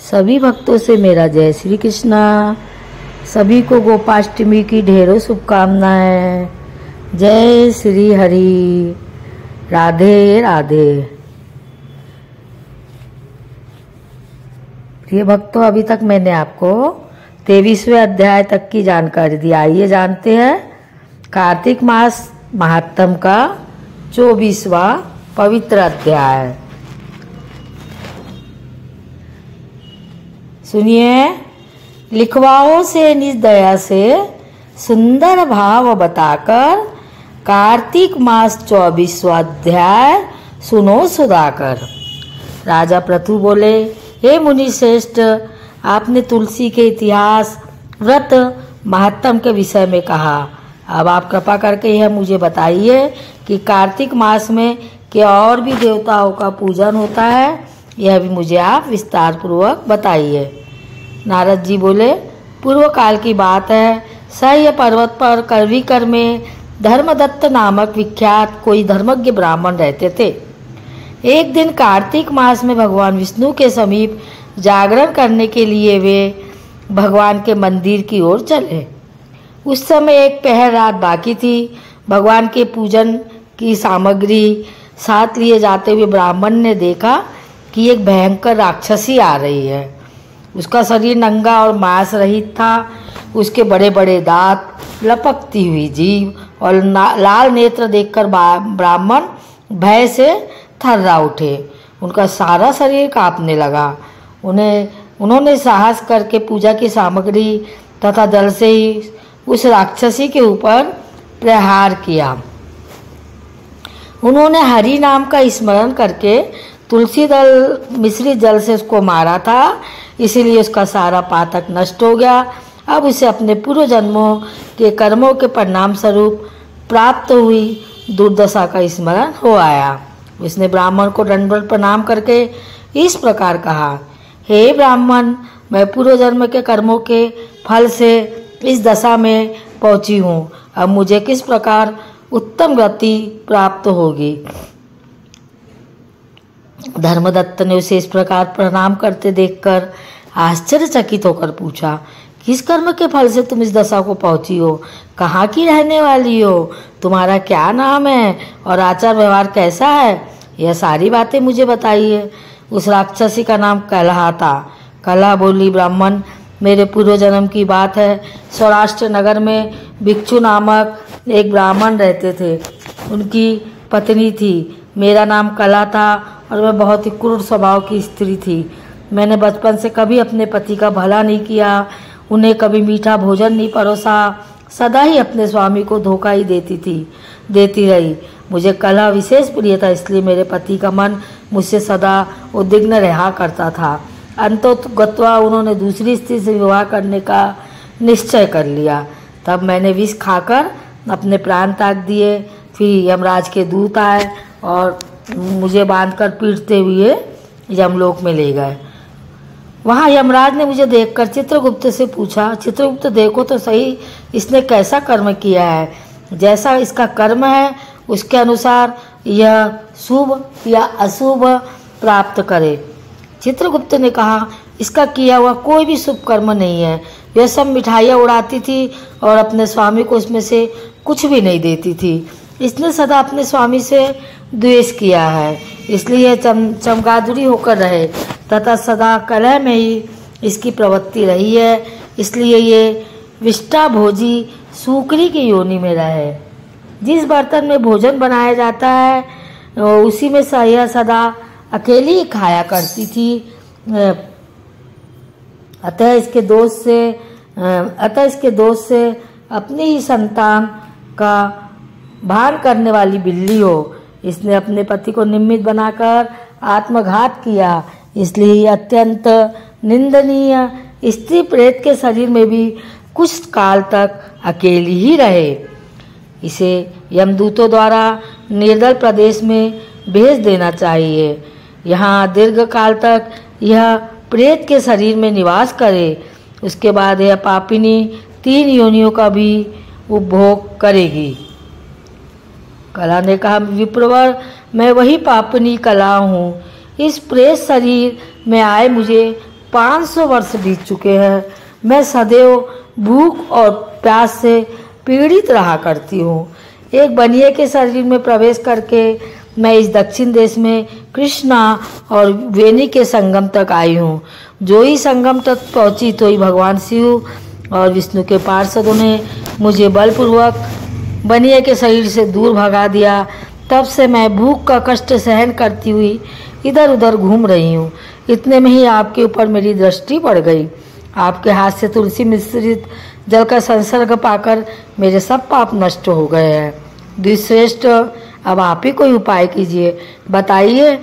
सभी भक्तों से मेरा जय श्री कृष्णा। सभी को गोपाष्टमी की ढेरों शुभकामनाएं। जय श्री हरि। राधे राधे। प्रिय भक्तों, अभी तक मैंने आपको 23वें अध्याय तक की जानकारी दी। आइए जानते हैं कार्तिक मास महात्म का 24वां पवित्र अध्याय। सुनिए। लिखवाओं से निज दया से सुंदर भाव बताकर कार्तिक मास 24वां अध्याय सुनो सुधाकर। राजा पृथु बोले, हे मुनि श्रेष्ठ, आपने तुलसी के इतिहास, व्रत, महात्म के विषय में कहा। अब आप कृपा करके यह मुझे बताइए कि कार्तिक मास में क्या और भी देवताओं का पूजन होता है, यह भी मुझे आप विस्तार पूर्वक बताइए। नारद जी बोले, पूर्व काल की बात है, सह्य पर्वत पर करवीकर में धर्मदत्त नामक विख्यात कोई धर्मज्ञ ब्राह्मण रहते थे। एक दिन कार्तिक मास में भगवान विष्णु के समीप जागरण करने के लिए वे भगवान के मंदिर की ओर चले। उस समय एक पहर रात बाकी थी। भगवान के पूजन की सामग्री साथ लिए जाते हुए ब्राह्मण ने देखा कि एक भयंकर राक्षसी आ रही है। उसका शरीर नंगा और मांस रहित था। उसके बड़े बड़े दांत, लपकती हुई जीभ और लाल नेत्र देखकर ब्राह्मण भय से थर्रा उठे। उनका सारा शरीर कांपने लगा। उन्होंने साहस करके पूजा की सामग्री तथा जल से ही उस राक्षसी के ऊपर प्रहार किया। उन्होंने हरि नाम का स्मरण करके तुलसी दल मिश्रित जल से उसको मारा था, इसीलिए उसका सारा पातक नष्ट हो गया। अब उसे अपने पूर्व जन्मों के कर्मों के परिणाम स्वरूप प्राप्त हुई दुर्दशा का स्मरण हो आया। उसने ब्राह्मण को दंडवत प्रणाम करके इस प्रकार कहा, हे ब्राह्मण, मैं पूर्व जन्म के कर्मों के फल से इस दशा में पहुंची हूँ। अब मुझे किस प्रकार उत्तम गति प्राप्त होगी। धर्मदत्त ने उसे इस प्रकार प्रणाम करते देखकर आश्चर्यचकित होकर पूछा, किस कर्म के फल से तुम इस दशा को पहुंची हो? कहाँ की रहने वाली हो? तुम्हारा क्या नाम है और आचार व्यवहार कैसा है? यह सारी बातें मुझे बताइए। उस राक्षसी का नाम कलहा था। कलहा बोली, ब्राह्मण, मेरे पूर्व जन्म की बात है। सौराष्ट्र नगर में भिक्षु नामक एक ब्राह्मण रहते थे। उनकी पत्नी थी। मेरा नाम कला था और मैं बहुत ही क्रूर स्वभाव की स्त्री थी। मैंने बचपन से कभी अपने पति का भला नहीं किया, उन्हें कभी मीठा भोजन नहीं परोसा, सदा ही अपने स्वामी को धोखा ही देती रही। मुझे कला विशेष प्रिय था, इसलिए मेरे पति का मन मुझसे सदा उद्विग्न रहा करता था। अंततः उन्होंने दूसरी स्त्री से विवाह करने का निश्चय कर लिया। तब मैंने विष खाकर अपने प्राण त्याग दिए। फिर यमराज के दूत आए और मुझे बांधकर पीटते हुए यमलोक में ले गए। वहाँ यमराज ने मुझे देखकर चित्रगुप्त से पूछा, चित्रगुप्त देखो तो सही, इसने कैसा कर्म किया है। जैसा इसका कर्म है उसके अनुसार यह शुभ या अशुभ प्राप्त करे। चित्रगुप्त ने कहा, इसका किया हुआ कोई भी शुभ कर्म नहीं है। यह सब मिठाइयाँ उड़ाती थी और अपने स्वामी को उसमें से कुछ भी नहीं देती थी। इसने सदा अपने स्वामी से द्वेष किया है, इसलिए चमगादुरी होकर रहे तथा सदा कलह में ही इसकी प्रवृत्ति रही है। इसलिए ये विष्टा भोजी सूकरी की योनि में रहे। जिस बर्तन में भोजन बनाया जाता है उसी में यह सदा अकेली ही खाया करती थी। अतः इसके दोष से अपनी ही संतान का भान करने वाली बिल्ली हो। इसने अपने पति को निमित्त बनाकर आत्मघात किया, इसलिए अत्यंत निंदनीय स्त्री प्रेत के शरीर में भी कुछ काल तक अकेली ही रहे। इसे यमदूतों द्वारा निर्दल प्रदेश में भेज देना चाहिए। यहाँ दीर्घ काल तक यह प्रेत के शरीर में निवास करे। उसके बाद यह पापिनी 3 योनियों का भी उपभोग करेगी। कला ने कहा, विप्रवर, मैं वही पापनी कला हूँ। इस प्रेत शरीर में आए मुझे 500 वर्ष बीत चुके हैं। मैं सदैव भूख और प्यास से पीड़ित रहा करती हूँ। एक बनिए के शरीर में प्रवेश करके मैं इस दक्षिण देश में कृष्णा और वेणी के संगम तक आई हूँ। जो ही संगम तक पहुँची तो ही भगवान शिव और विष्णु के पार्षदों ने मुझे बलपूर्वक बनिए के शरीर से दूर भगा दिया। तब से मैं भूख का कष्ट सहन करती हुई इधर उधर घूम रही हूँ। इतने में ही आपके ऊपर मेरी दृष्टि पड़ गई। आपके हाथ से तुलसी मिश्रित जल का संसर्ग पाकर मेरे सब पाप नष्ट हो गए हैं। द्विश्रेष्ठ, अब आप ही कोई उपाय कीजिए, बताइए